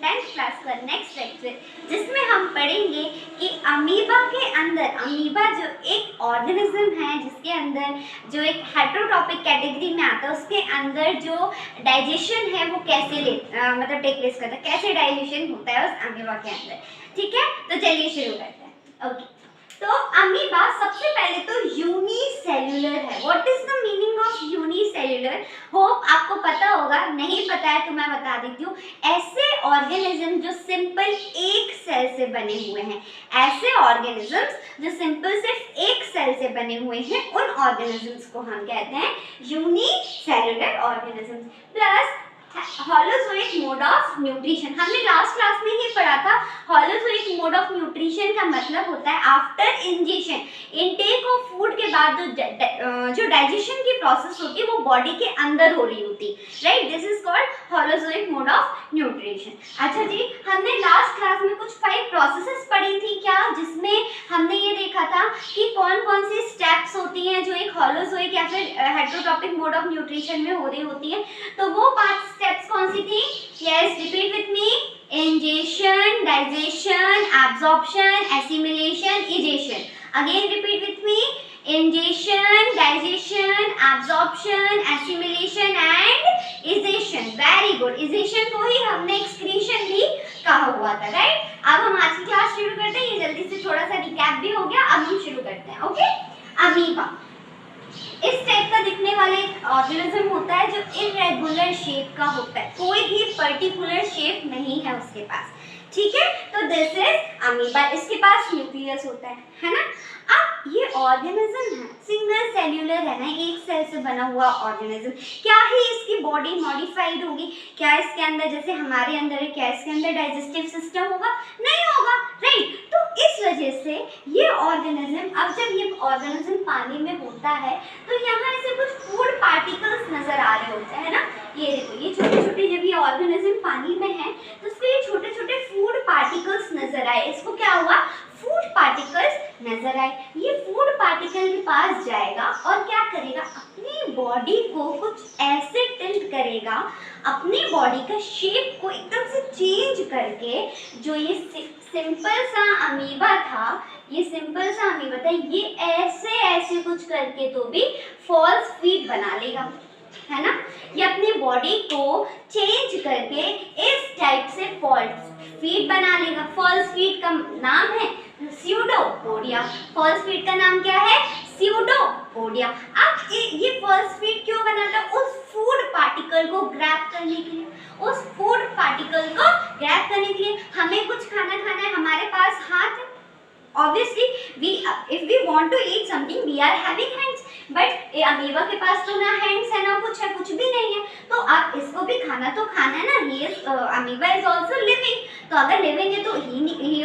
10th class का next lecture, जिसमें हम पढ़ेंगे कि अमीबा के अंदर, अमीबा जो एक ऑर्गेनिज्म है जिसके अंदर जो एक हेटेरोट्रॉपिक कैटेगरी में आता है, उसके अंदर जो डाइजेशन है वो कैसे मतलब टेक प्लेस करता है, कैसे डाइजेशन होता है उस अमीबा के अंदर। ठीक है, तो चलिए शुरू करते हैं। ओके, तो अमीबा सबसे पहले तो यूनिसेल्युलर है। What is the meaning of unicellular? Hope आपको पता होगा, नहीं पता है तो मैं बता देती हूँ। ऐसे ऑर्गेनिज्म जो सिंपल एक सेल से बने हुए हैं, ऐसे ऑर्गेनिजम्स जो सिंपल सिर्फ एक सेल से बने हुए हैं, उन ऑर्गेनिजम्स को हम कहते हैं unicellular organisms. Plus holozoic mode of nutrition, हमने लास्ट क्लास में ही पढ़ा था। हॉलोजोइक मोड ऑफ न्यूट्रिशन का मतलब होता है after ingestion, intake of food के बाद जो डाइजेशन की प्रोसेस होती है वो बॉडी के अंदर हो रही होती है, right. This is called holozoic mode of nutrition. अच्छा जी, हमने लास्ट क्लास में कुछ 5 प्रोसेसेस पढ़ी थी क्या, जिसमें हमने ये देखा था कि कौन कौन सी स्टेप्स होती हैं जो एक हॉलोजोइक या फिर हेटेरोट्रॉपिक मोड ऑफ न्यूट्रिशन में हो रही होती है। तो वो 5 स्टेप्स कौन सी थी? Yes, repeat with me. Ingestion, digestion, absorption, assimilation, egestion. Again repeat with me. Ingestion, digestion, absorption, assimilation and egestion. Very good. Egestion को ही हमने एक्सक्रीशन भी कहा हुआ था, राइट। अब हम आज की क्लास शुरू करते हैं। ये जल्दी से थोड़ा सा रिकैप भी हो गया, अब हम शुरू करते हैं। ओके, अमीबा इस टाइप का दिखने वाले एक ऑर्गेनिज्म होता है जो इरेगुलर शेप का होता है, कोई भी पर्टिकुलर शेप नहीं है उसके पास। ठीक है, तो दिस इज अमीबा। इसके पास न्यूक्लियस होता है ना। अब ये ऑर्गेनिज्म है, सिंगल सेल्यूलर है ना, एक सेल से बना हुआ ऑर्गेनिज्म। क्या ही इसकी बॉडी मॉडिफाइड होगी? क्या इसके अंदर जैसे हमारे अंदर है, क्या इसके अंदर डाइजेस्टिव सिस्टम होगा? नहीं होगा, राइट। तो इस वजह से ये ऑर्गेनिज्म, अब जब ये ऑर्गेनिज्म पानी में होता है तो यहाँ ऐसे कुछ फूड पार्टिकल्स नजर आ रहे होते हैं ना। ये देखो, ये छोटे छोटे, जब ये ऑर्गेनिज्म पानी में है तो इसको ये छोटे छोटे फूड पार्टिकल्स नजर आए। इसको क्या हुआ? फूड पार्टिकल्स नजर आए। ये फूड पार्टिकल के पास जाएगा और क्या करेगा? अपनी बॉडी को कुछ ऐसे टिल्ट करेगा, अपनी बॉडी का शेप को एकदम से चेंज करके, जो ये सिंपल सा अमीबा था, ये सिंपल सा अमीबा था, ये ऐसे ऐसे कुछ करके तो भी फॉल्स फीट बना लेगा, है ना। ये अपनी बॉडी को चेंज करके इस टाइप से फॉल्स फीट बना लेगा। फॉल्स फीट का नाम है स्यूडोपोडिया। फॉल्स फीट का नाम क्या है? स्यूडोपोडिया। अब ये फॉल्स फीट क्यों बनाता है? उस फूड पार्टिकल को ग्रैब करने के लिए, उस फूड पार्टिकल को ग्रैब करने के लिए। हमें कुछ खाना है, हमारे पास हाथ है, obviously if we want to eat something we are having hands, but amoeba के पास तो ना हैंड्स है ना कुछ है, कुछ भी नहीं है। तो अब इसको भी खाना तो खाना है ना। अमीबा इज ऑल्सो लिविंग, तो अगर लिविंग है तो ही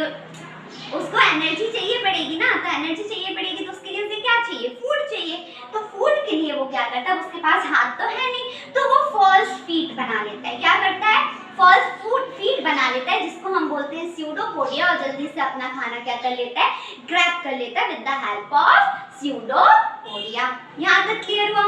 उसको एनर्जी चाहिए पड़ेगी ना। तो एनर्जी चाहिए पड़ेगी तो उसके लिए उसे क्या चाहिए? फूड चाहिए। तो फूड के लिए वो क्या करता है? उसके पास हाथ तो है नहीं, तो वो फॉल्स फीट बना लेता है। क्या करता है? फॉल्स फूड फीट बना लेता है, जिसको हम बोलते हैं स्यूडोपोडिया। और जल्दी से अपना खाना क्या कर लेता है? ग्रैब कर लेता है with the help of pseudopodia. यहाँ तक क्लियर हुआ?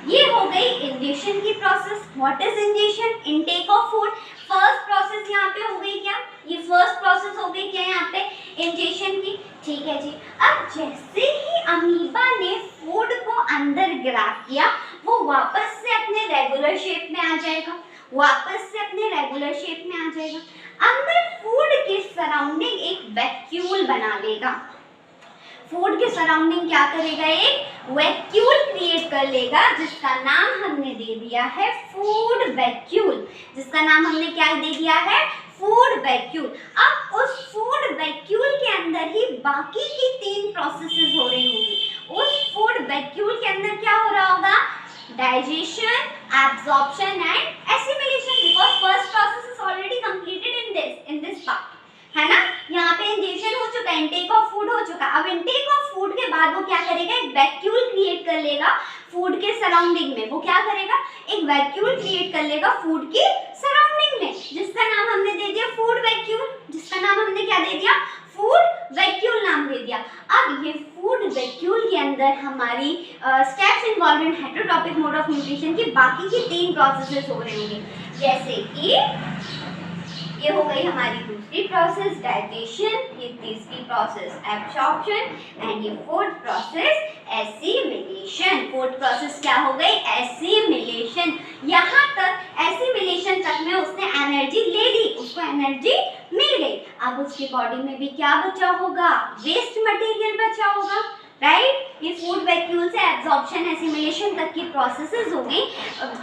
ये हो गई इंजेशन की process. What is ingestion? Intake of food. First process यहाँ पे हो गई क्या? ये फर्स्ट प्रोसेस हो गई क्या यहाँ पे? इंजेशन की। ठीक है जी। अब जैसे ही अमीबा ने फूड को अंदर ग्रैब किया, वो वापस से अपने रेगुलर शेप में आ जाएगा, वापस से अपने रेगुलर शेप में आ जाएगा। अंदर फूड के सराउंडिंग एक वैक्यूल बना लेगा। फूड के सराउंडिंग क्या करेगा? एक वैक्यूल क्रिएट कर लेगा, जिसका नाम हमने दे दिया है फूड वैक्यूल। जिसका नाम हमने क्या दे दिया है? Food vacuole. अब उस फूड वैक्यूल के अंदर ही बाकी की 3 प्रोसेसेस हो रही होंगी। उस फूड वैक्यूल के अंदर क्या हो रहा होगा? Digestion, absorption and assimilation, because first process is already completed in this part, है ना। यहाँ पे इंजेशन हो चुका है, इनटेक ऑफ फूड हो चुका। अब इनटेक ऑफ फूड के बाद वो क्या करेगा? एक वैक्यूल क्रिएट कर लेगा फूड के सराउंडिंग में। वो क्या करेगा? एक वैक्यूल क्रिएट कर लेगा फूड की सराउंडिंग में, जिसका नाम हमने दे दिया फूड वैक्यूल। जिसका नाम हमने क्या दे दिया? फूड वैक्यूल नाम दे दिया। अब ये फूड वैक्यूल के अंदर हमारी steps involve in heterotrophic mode of nutrition की बाकी की 3 प्रोसेसेस हो रही होंगी, जैसे कि ये हो गई हमारी दूसरी प्रोसेस डाइजेशन, ये तीसरी प्रोसेस एब्जॉर्प्शन एंड ये fourth process assimilation. Fourth process क्या हो गई? एसिमिलेशन। यहाँ तक एसिमिलेशन तक में उसने एनर्जी ले ली, उसको एनर्जी मिल गई। अब उसकी बॉडी में भी क्या बचा होगा? वेस्ट मटेरियल बचा होगा, राइट। ये फूड वैक्यूल से एब्जॉर्प्शन एसिमिलेशन तक की प्रोसेसेस हो गई।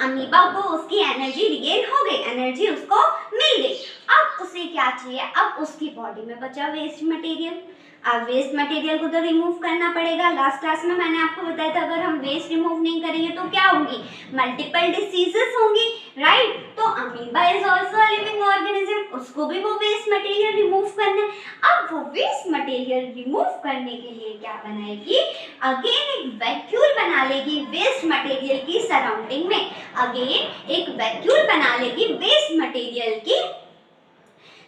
अमीबा को उसकी एनर्जी रिगेन हो गई, एनर्जी उसको मिल गई। अब उसे क्या चाहिए? अब उसकी बॉडी में बचा वेस्ट मटेरियल। अब वेस्ट मटेरियल को तो रिमूव करना पड़ेगा। लास्ट क्लास में मैंने आपको बताया था अगर हम वेस्ट रिमूव नहीं करेंगे तो क्या होंगी? मल्टीपल डिसीजेस होंगी, राइट। तो amoeba is also a living organism, उसको भी वो वेस्ट मटेरियल रिमूव करना है। अब वो वेस्ट मटेरियल रिमूव करने के लिए क्या बनाएगी? अगेन एक वैक्यूल बना लेगी वेस्ट मटेरियल की सराउंडिंग में। अगेन एक वैक्यूल बना लेगी वेस्ट मटेरियल की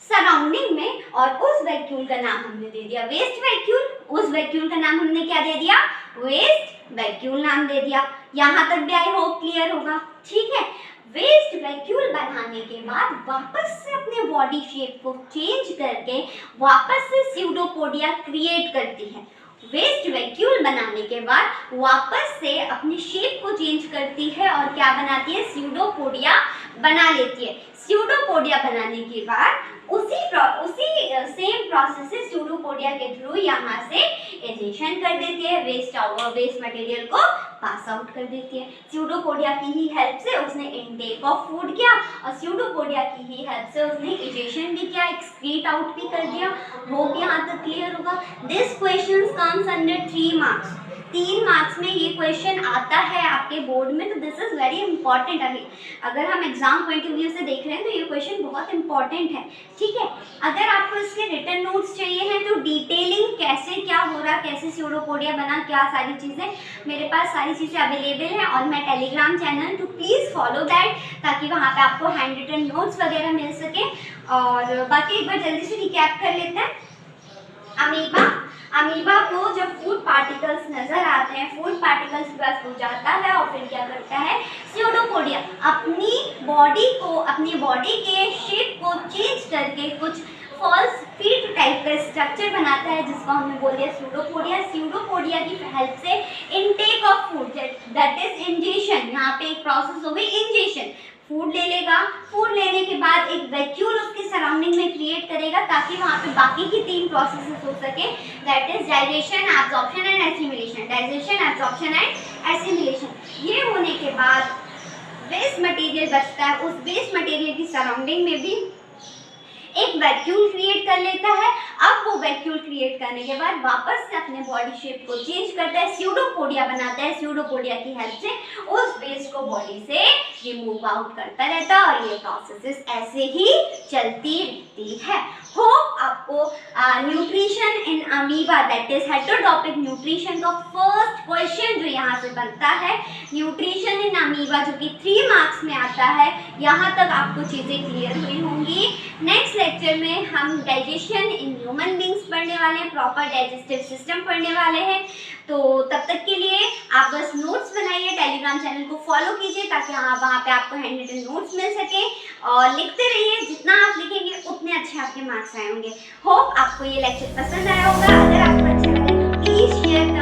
सराउंडिंग में, और उस वैक्यूल का नाम हमने दे दिया वेस्ट वैक्यूल। उस वैक्यूल का नाम हमने क्या दे दिया? वेस्ट वैक्यूल नाम दे दिया। यहाँ तक भी आई होप क्लियर होगा, ठीक है। वेस्ट वैक्यूल बनाने के बाद वापस से अपने बॉडी शेप को चेंज करके वापस से स्यूडोपोडिया क्रिएट करती है। वेस्ट वैक्यूल बनाने के बाद वापस से अपने शेप को चेंज करती है और क्या बनाती है? स्यूडोपोडिया बना लेती है। स्यूडोपोडिया बनाने के बाद उसी सेम प्रोसेस से स्यूडोपोडिया के थ्रू यहाँ से एजेशन कर देती है, वेस्ट मटेरियल को पास आउट कर देती है। स्यूडोपोडिया की ही हेल्प से उसने इनटेक ऑफ फूड किया और स्यूडोपोडिया की ही हेल्प से उसने एजेशन भी किया, एक्सक्रीट आउट भी कर दिया। होप यहाँ तक क्लियर होगा। This question comes under 3 marks. 3 marks में ये क्वेश्चन आता है आपके बोर्ड में, तो दिस इज वेरी इंपॉर्टेंट। अगर हम एग्जाम पॉइंट ऑफ व्यू से देख रहे हैं तो ये क्वेश्चन बहुत इंपॉर्टेंट है, ठीक है। अगर आपको इसके रिटन नोट्स चाहिए हैं तो डिटेलिंग कैसे क्या हो रहा, कैसे स्यूडोपोडिया बना, क्या सारी चीज़ें, मेरे पास सारी चीज़ें अवेलेबल हैं और मैं टेलीग्राम चैनल, तो प्लीज़ फॉलो दैट, ताकि वहाँ पे आपको हैंड रिटन नोट्स वगैरह मिल सके। और बाकी एक बार जल्दी से रिकैप कर लेते हैं। अमीबा को जब फूड पार्टिकल्स नजर आते हैं, फूड पार्टिकल्स के पास हो जाता है और फिर क्या करता है? स्यूडोपोडिया अपनी बॉडी के शेप को चेंज करके कुछ फॉल्स फीट टाइप का स्ट्रक्चर बनाता है, जिसको हमने बोल दिया स्यूडोपोडिया। स्यूडोपोडिया की हेल्प से intake of food, that is ingestion. यहाँ पे एक प्रोसेस हो गई इंजेशन। फूड ले लेगा, फूड लेने के बाद एक वैक्यूल उसके सराउंडिंग में क्रिएट करेगा ताकि वहाँ पे बाकी की 3 प्रोसेसेस हो सके, that is digestion, absorption and assimilation. Digestion, absorption and assimilation. ये होने के बाद वेस्ट मटेरियल बचता है। उस वेस्ट मटेरियल की सराउंडिंग में भी एक वैक्यूल क्रिएट कर लेता है। अब वो वैक्यूल क्रिएट करने के बाद वापस से अपने बॉडी शेप को चेंज करता है, स्यूडोपोडिया बनाता है। स्यूडोपोडिया की हेल्प से उस वेस्ट को बॉडी से रिमूव आउट करता रहता है और ये प्रोसेसेस ऐसे ही चलती रहती है। होप आपको nutrition in amoeba, that is heterotrophic nutrition का फर्स्ट क्वेश्चन जो यहाँ से बनता है, न्यूट्रिशन इन अमीबा, जो कि 3 मार्क्स में आता है, यहाँ तक आपको चीज़ें क्लियर हुई होंगी। नेक्स्ट लेक्चर में हम डाइजेशन इन ह्यूमन बींग्स पढ़ने वाले हैं, प्रॉपर डाइजेस्टिव सिस्टम पढ़ने वाले हैं। तो तब तक के लिए आप बस नोट्स बनाइए, टेलीग्राम चैनल को फॉलो कीजिए ताकि वहाँ पे आपको हैंड रिटन नोट्स मिल सके, और लिखते रहिए। जितना आप लिखेंगे उतने अच्छे आपके मार्क्स आए होंगे। होप आपको ये लेक्चर पसंद आया होगा। अगर आपको अच्छा लगा तो प्लीज़ शेयर